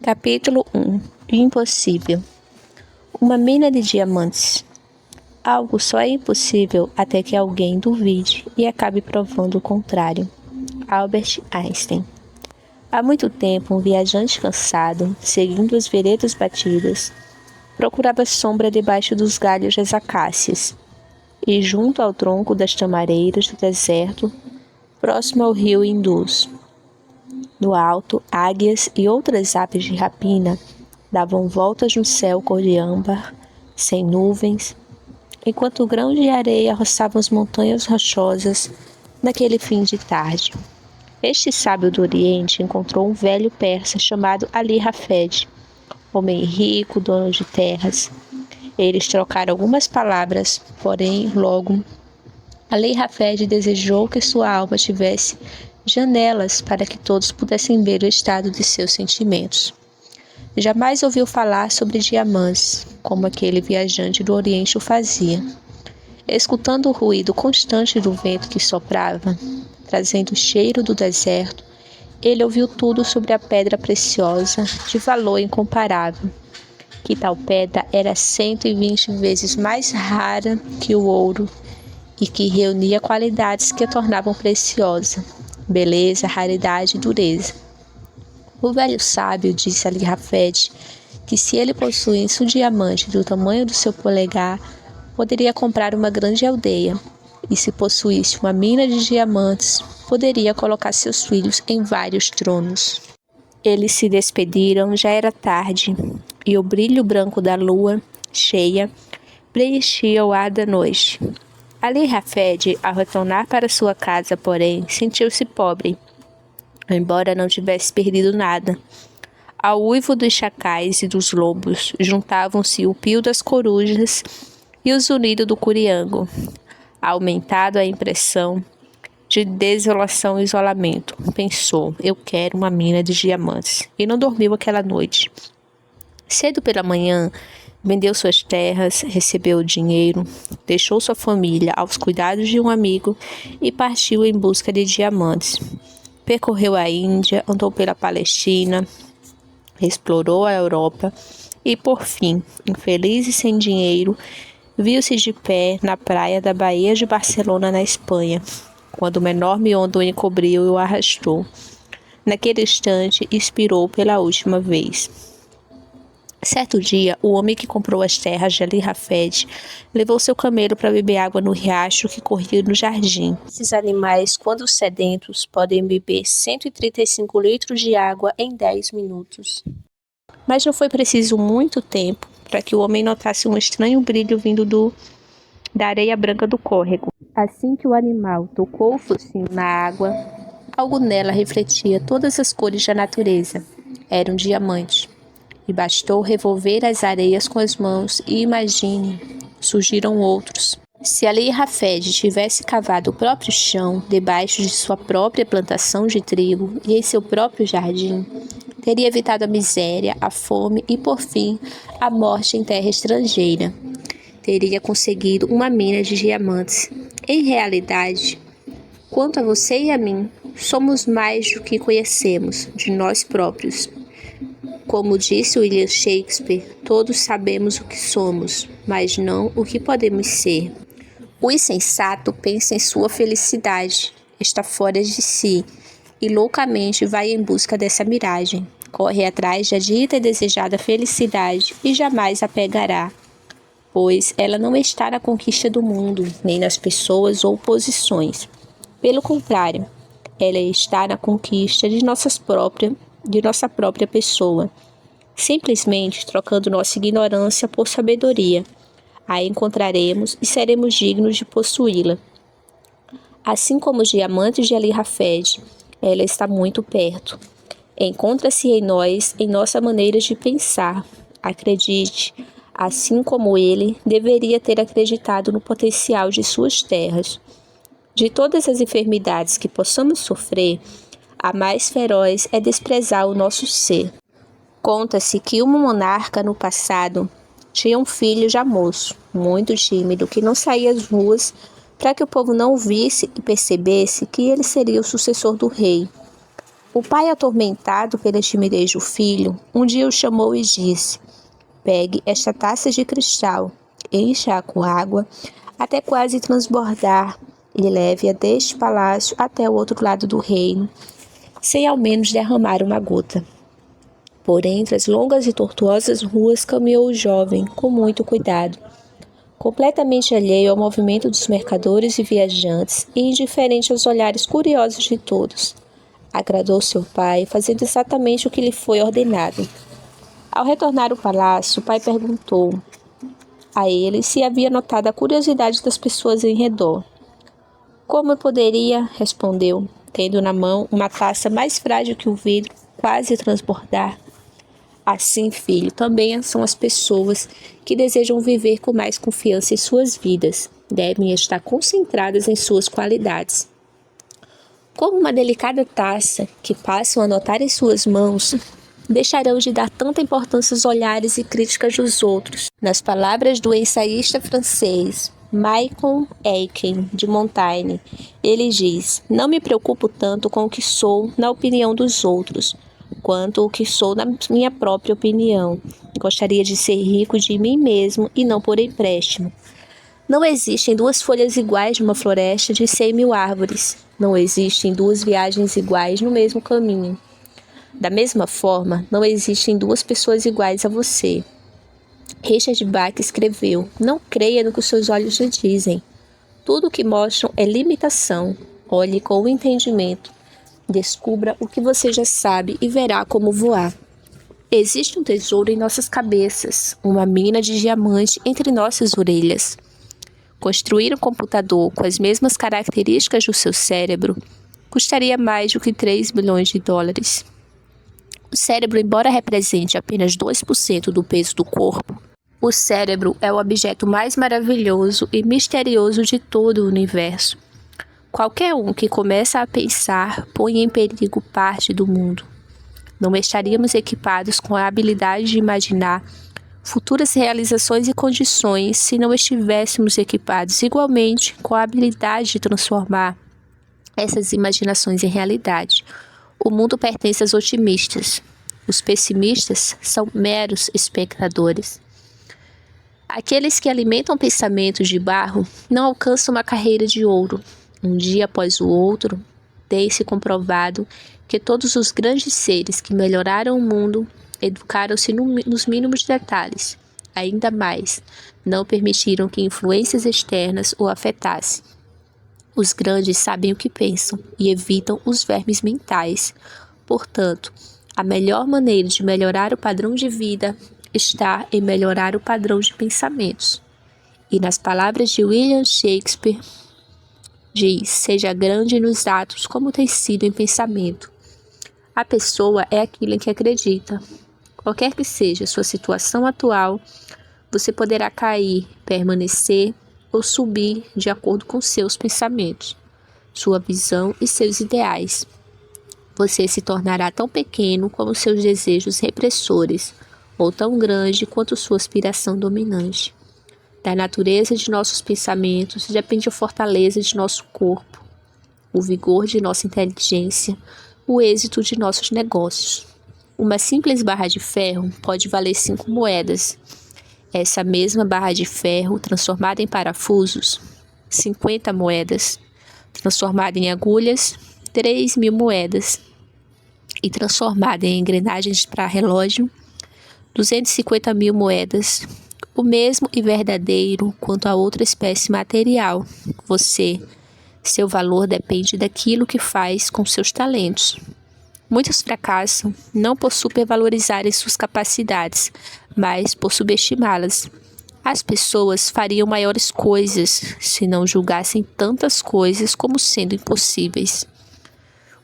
Capítulo 1. Impossível. Uma mina de diamantes. Algo só é impossível até que alguém duvide e acabe provando o contrário. Albert Einstein. Há muito tempo, um viajante cansado, seguindo as veredas batidas, procurava sombra debaixo dos galhos das acácias e junto ao tronco das tamareiras do deserto, próximo ao rio Indus. No alto, águias e outras aves de rapina davam voltas no céu cor de âmbar, sem nuvens, enquanto grãos de areia roçavam as montanhas rochosas naquele fim de tarde. Este sábio do Oriente encontrou um velho persa chamado Ali Hafed, homem rico, dono de terras. Eles trocaram algumas palavras, porém, logo, Ali Hafed desejou que sua alma tivesse janelas para que todos pudessem ver o estado de seus sentimentos. Jamais ouviu falar sobre diamantes, como aquele viajante do Oriente o fazia. Escutando o ruído constante do vento que soprava, trazendo o cheiro do deserto, ele ouviu tudo sobre a pedra preciosa, de valor incomparável, que tal pedra era 120 vezes mais rara que o ouro e que reunia qualidades que a tornavam preciosa: beleza, raridade e dureza. O velho sábio disse a Ali Hafed que se ele possuísse um diamante do tamanho do seu polegar, poderia comprar uma grande aldeia, e se possuísse uma mina de diamantes, poderia colocar seus filhos em vários tronos. Eles se despediram, já era tarde, e o brilho branco da lua, cheia, preenchia o ar da noite. Ali Hafed, ao retornar para sua casa, porém, sentiu-se pobre, embora não tivesse perdido nada. Ao uivo dos chacais e dos lobos juntavam-se o pio das corujas e o zunido do curiango, aumentado a impressão de desolação e isolamento. Pensou: eu quero uma mina de diamantes, e não dormiu aquela noite. Cedo pela manhã, vendeu suas terras, recebeu o dinheiro, deixou sua família aos cuidados de um amigo e partiu em busca de diamantes. Percorreu a Índia, andou pela Palestina, explorou a Europa e, por fim, infeliz e sem dinheiro, viu-se de pé na praia da Baía de Barcelona, na Espanha, quando uma enorme onda o encobriu e o arrastou. Naquele instante, expirou pela última vez. Certo dia, o homem que comprou as terras de Ali Hafed levou seu camelo para beber água no riacho que corria no jardim. Esses animais, quando sedentos, podem beber 135 litros de água em 10 minutos. Mas não foi preciso muito tempo para que o homem notasse um estranho brilho vindo da areia branca do córrego. Assim que o animal tocou o focinho na água, algo nela refletia todas as cores da natureza. Era um diamante. E bastou revolver as areias com as mãos e imagine, surgiram outros. Se Ali Hafed tivesse cavado o próprio chão debaixo de sua própria plantação de trigo e em seu próprio jardim, teria evitado a miséria, a fome e, por fim, a morte em terra estrangeira. Teria conseguido uma mina de diamantes. Em realidade, quanto a você e a mim, somos mais do que conhecemos de nós próprios. Como disse William Shakespeare, todos sabemos o que somos, mas não o que podemos ser. O insensato pensa em sua felicidade, está fora de si e loucamente vai em busca dessa miragem. Corre atrás da dita e desejada felicidade e jamais a pegará, pois ela não está na conquista do mundo, nem nas pessoas ou posições. Pelo contrário, ela está na conquista de nossa própria pessoa, simplesmente trocando nossa ignorância por sabedoria. A encontraremos e seremos dignos de possuí-la. Assim como os diamantes de Ali Hafed, ela está muito perto. Encontra-se em nós, em nossa maneira de pensar. Acredite, assim como ele deveria ter acreditado no potencial de suas terras. De todas as enfermidades que possamos sofrer, a mais feroz é desprezar o nosso ser. Conta-se que uma monarca no passado tinha um filho já moço, muito tímido, que não saía às ruas para que o povo não visse e percebesse que ele seria o sucessor do rei. O pai, atormentado pela timidez do filho, um dia o chamou e disse: pegue esta taça de cristal, encha-a com água até quase transbordar e leve-a deste palácio até o outro lado do reino, sem ao menos derramar uma gota. Por entre as longas e tortuosas ruas caminhou o jovem, com muito cuidado, completamente alheio ao movimento dos mercadores e viajantes e indiferente aos olhares curiosos de todos. Agradou seu pai, fazendo exatamente o que lhe foi ordenado. Ao retornar ao palácio, o pai perguntou a ele se havia notado a curiosidade das pessoas em redor. Como eu poderia, respondeu, tendo na mão uma taça mais frágil que o vidro, quase a transbordar. Assim, filho, também são as pessoas que desejam viver com mais confiança em suas vidas. Devem estar concentradas em suas qualidades. Como uma delicada taça que passam a notar em suas mãos, deixarão de dar tanta importância aos olhares e críticas dos outros. Nas palavras do ensaísta francês Michael Aiken de Montaigne, ele diz: não me preocupo tanto com o que sou na opinião dos outros, quanto o que sou na minha própria opinião. Gostaria de ser rico de mim mesmo e não por empréstimo. Não existem duas folhas iguais de uma floresta de 100.000 árvores. Não existem duas viagens iguais no mesmo caminho. Da mesma forma, não existem duas pessoas iguais a você. Richard Bach escreveu: não creia no que os seus olhos lhe dizem. Tudo o que mostram é limitação. Olhe com o entendimento. Descubra o que você já sabe e verá como voar. Existe um tesouro em nossas cabeças, uma mina de diamante entre nossas orelhas. Construir um computador com as mesmas características do seu cérebro custaria mais do que 3 bilhões de dólares. O cérebro, embora represente apenas 2% do peso do corpo, o cérebro é o objeto mais maravilhoso e misterioso de todo o universo. Qualquer um que começa a pensar põe em perigo parte do mundo. Não estaríamos equipados com a habilidade de imaginar futuras realizações e condições se não estivéssemos equipados igualmente com a habilidade de transformar essas imaginações em realidade. O mundo pertence aos otimistas. Os pessimistas são meros espectadores. Aqueles que alimentam pensamentos de barro não alcançam uma carreira de ouro. Um dia após o outro, tem-se comprovado que todos os grandes seres que melhoraram o mundo educaram-se nos mínimos detalhes. Ainda mais, não permitiram que influências externas o afetassem. Os grandes sabem o que pensam e evitam os vermes mentais. Portanto, a melhor maneira de melhorar o padrão de vida está em melhorar o padrão de pensamentos. E nas palavras de William Shakespeare, diz: seja grande nos atos como tem sido em pensamento. A pessoa é aquilo em que acredita. Qualquer que seja a sua situação atual, você poderá cair, permanecer ou subir de acordo com seus pensamentos, sua visão e seus ideais. Você se tornará tão pequeno como seus desejos repressores, ou tão grande quanto sua aspiração dominante. Da natureza de nossos pensamentos depende a fortaleza de nosso corpo, o vigor de nossa inteligência, o êxito de nossos negócios. Uma simples barra de ferro pode valer 5 moedas. Essa mesma barra de ferro, transformada em parafusos, 50 moedas. Transformada em agulhas, 3.000 moedas. E transformada em engrenagens para relógio, 250.000 moedas. O mesmo e verdadeiro quanto a outra espécie material. Seu valor depende daquilo que faz com seus talentos. Muitos fracassam não por supervalorizarem suas capacidades, mas por subestimá-las. As pessoas fariam maiores coisas se não julgassem tantas coisas como sendo impossíveis.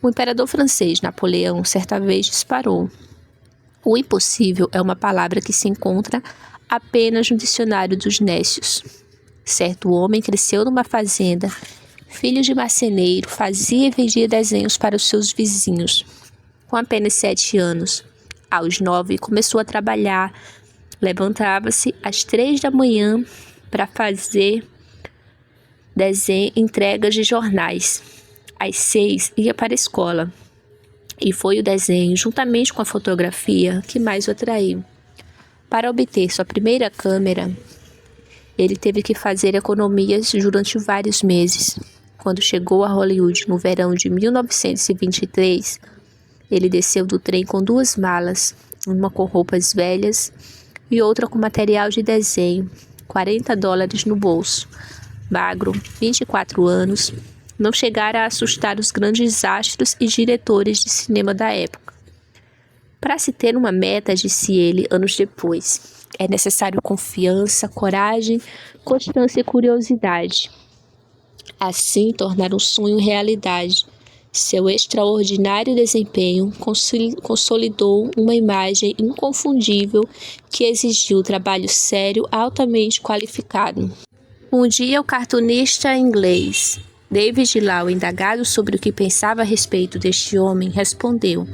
O imperador francês Napoleão certa vez disparou: o impossível é uma palavra que se encontra apenas no dicionário dos nécios. Certo homem cresceu numa fazenda, filho de marceneiro, fazia e vendia desenhos para os seus vizinhos. Com apenas 7 anos, aos 9, começou a trabalhar. Levantava-se às 3 da manhã para fazer entregas de jornais. Às 6, ia para a escola. E foi o desenho, juntamente com a fotografia, que mais o atraiu. Para obter sua primeira câmera, ele teve que fazer economias durante vários meses. Quando chegou a Hollywood no verão de 1923, ele desceu do trem com 2 malas, uma com roupas velhas e outra com material de desenho, $40 no bolso. Magro, 24 anos, não chegara a assustar os grandes astros e diretores de cinema da época. Para se ter uma meta, disse ele anos depois, é necessário confiança, coragem, constância e curiosidade. Assim, tornar um sonho realidade. Seu extraordinário desempenho consolidou uma imagem inconfundível que exigiu trabalho sério altamente qualificado. Um dia, o cartunista inglês David Lau, indagado sobre o que pensava a respeito deste homem, respondeu: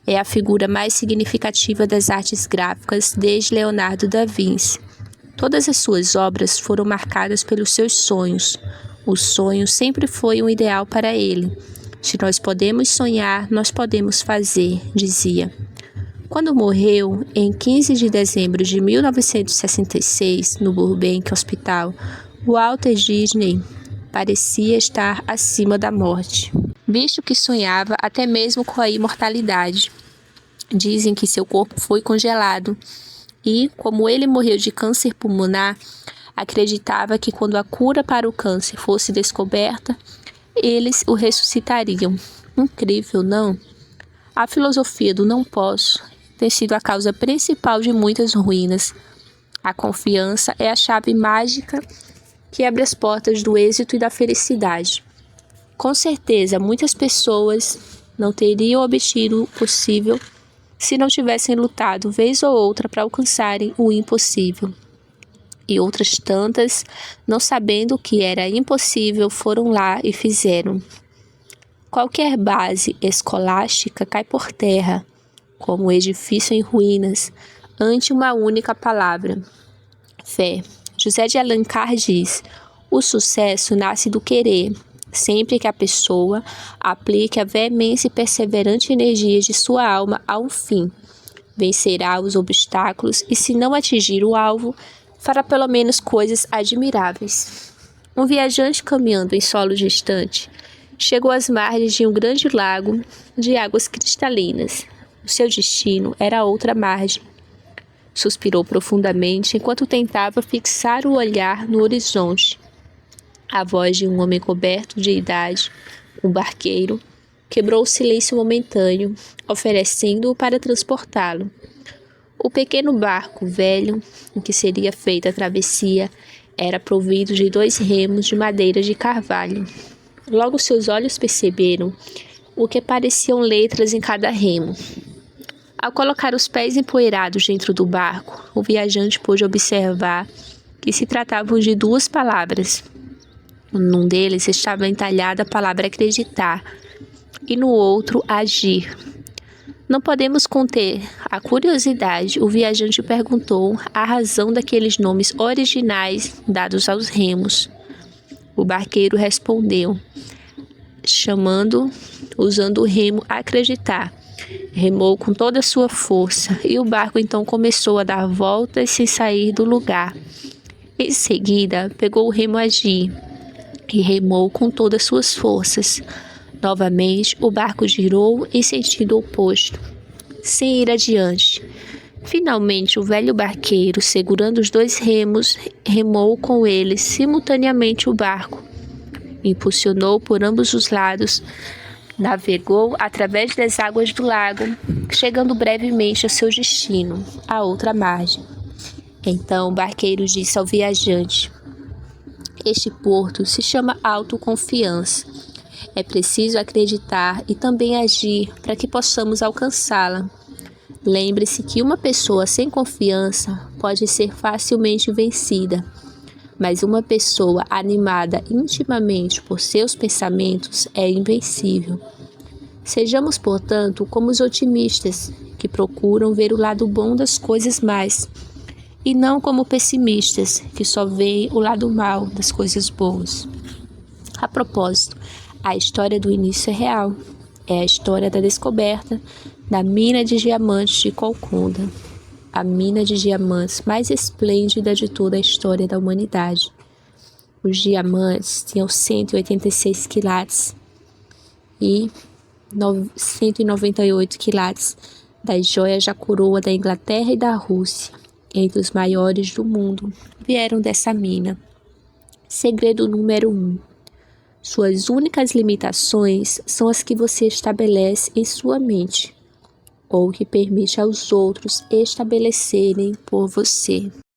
é a figura mais significativa das artes gráficas desde Leonardo da Vinci. Todas as suas obras foram marcadas pelos seus sonhos. O sonho sempre foi um ideal para ele. Se nós podemos sonhar, nós podemos fazer, dizia. Quando morreu, em 15 de dezembro de 1966, no Burbank Hospital, Walter Disney parecia estar acima da morte, visto que sonhava até mesmo com a imortalidade. Dizem que seu corpo foi congelado e, como ele morreu de câncer pulmonar, acreditava que quando a cura para o câncer fosse descoberta, eles o ressuscitariam. Incrível, não? A filosofia do não posso tem sido a causa principal de muitas ruínas. A confiança é a chave mágica que abre as portas do êxito e da felicidade. Com certeza, muitas pessoas não teriam obtido o possível se não tivessem lutado vez ou outra para alcançarem o impossível. E outras tantas, não sabendo o que era impossível, foram lá e fizeram. Qualquer base escolástica cai por terra, como um edifício em ruínas, ante uma única palavra: fé. José de Alencar diz: o sucesso nasce do querer, sempre que a pessoa aplique a veemência e perseverante energia de sua alma ao fim. Vencerá os obstáculos e, se não atingir o alvo, fará pelo menos coisas admiráveis. Um viajante caminhando em solo distante chegou às margens de um grande lago de águas cristalinas. O seu destino era outra margem. Suspirou profundamente enquanto tentava fixar o olhar no horizonte. A voz de um homem coberto de idade, um barqueiro, quebrou o silêncio momentâneo, oferecendo-o para transportá-lo. O pequeno barco velho, em que seria feita a travessia, era provido de 2 remos de madeira de carvalho. Logo seus olhos perceberam o que pareciam letras em cada remo. Ao colocar os pés empoeirados dentro do barco, o viajante pôde observar que se tratavam de 2 palavras. Num deles estava entalhada a palavra acreditar e no outro agir. Não podemos conter a curiosidade, o viajante perguntou a razão daqueles nomes originais dados aos remos. O barqueiro respondeu, usando o remo acreditar. Remou com toda a sua força e o barco então começou a dar voltas sem sair do lugar. Em seguida, pegou o remo agir e remou com todas as suas forças. Novamente, o barco girou em sentido oposto, sem ir adiante. Finalmente, o velho barqueiro, segurando os 2 remos, remou com eles simultaneamente o barco. Impulsionou por ambos os lados, navegou através das águas do lago, chegando brevemente ao seu destino, à outra margem. Então o barqueiro disse ao viajante: este porto se chama autoconfiança. É preciso acreditar e também agir para que possamos alcançá-la. Lembre-se que uma pessoa sem confiança pode ser facilmente vencida, mas uma pessoa animada intimamente por seus pensamentos é invencível. Sejamos, portanto, como os otimistas, que procuram ver o lado bom das coisas mais, e não como pessimistas, que só veem o lado mal das coisas boas. A propósito, a história do início é real. É a história da descoberta da mina de diamantes de Golconda, a mina de diamantes mais esplêndida de toda a história da humanidade. Os diamantes tinham 186 quilates e 198 quilates das joias da coroa da Inglaterra e da Rússia, entre os maiores do mundo, vieram dessa mina. Segredo número 1. Suas únicas limitações são as que você estabelece em sua mente, ou que permite aos outros estabelecerem por você.